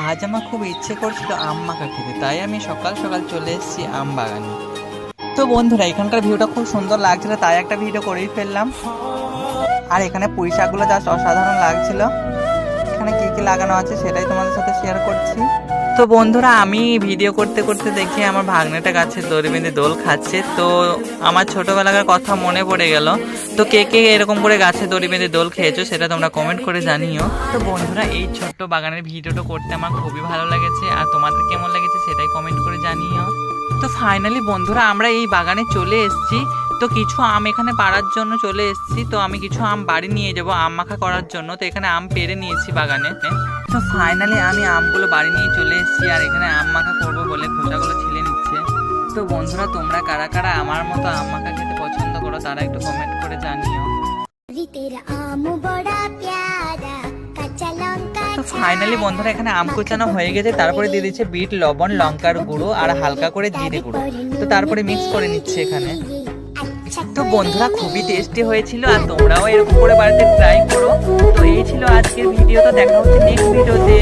আজ আমার খুব ইচ্ছে করছিল আম মাখা খেতে, তাই আমি সকাল সকাল চলে এসেছি আম বাগানে। তো বন্ধুরা, এখানকার ভিউটা খুব সুন্দর লাগছিল, তাই একটা ভিডিও করেই ফেললাম। আর এখানে পুঁই শাকগুলো জাস্ট অসাধারণ লাগছিল। এখানে কি কি লাগানো আছে সেটাই তোমাদের সাথে শেয়ার করছি। তো বন্ধুরা, আমি ভিডিও করতে করতে দেখি আমার ভাগ্নেটা গাছে দড়ি বেঁধে দোল খাচ্ছে। তো আমার ছোটবেলাকার কথা মনে পড়ে গেল। তো কে কে এরকম করে গাছে দড়ি বেঁধে দোল খেয়েছো সেটা তোমরা কমেন্ট করে জানিও। তো বন্ধুরা, এই ছোট্ট বাগানের ভিডিওটা করতে আমার খুবই ভালো লেগেছে, আর তোমাদের কেমন লেগেছে সেটাই কমেন্ট করে জানিও। তো ফাইনালি বন্ধুরা, আমরা এই বাগানে চলে এসেছি। তো কিছু আম এখানে পাড়ার জন্য চলে এসেছি। তো আমি কিছু আম বাড়ি নিয়ে যাব আম মাখা করার জন্য। তো এখানে আম পেড়ে নিয়েছি বাগানে। তো ফাইনালি আমি আমগুলো বাড়ি নিয়ে চলে এসেছি, আর এখানে আম মাখা করবো বলে খোসাগুলো ছিলে নিচ্ছে। তো বন্ধুরা, তোমরা কারা কারা আমার মতো আম মাখা খেতে পছন্দ করো তারা একটু কমেন্ট করে জানিও। তো ফাইনালি বন্ধুরা, এখানে আম কুচানো হয়ে গেছে। তারপরে দিয়ে দিচ্ছে বিট লবণ, লঙ্কার গুঁড়ো আর হালকা করে জিরে গুঁড়ো। তো তারপরে মিক্স করে নিচ্ছে এখানে। তো বন্ধুরা, খুবই টেস্টি হয়েছিল, আর তোমরাও এরকম করে বাড়িতে ট্রাই করো। তো এই ছিল আজকের ভিডিও। তো দেখা হচ্ছে নেক্সট ভিডিওতে।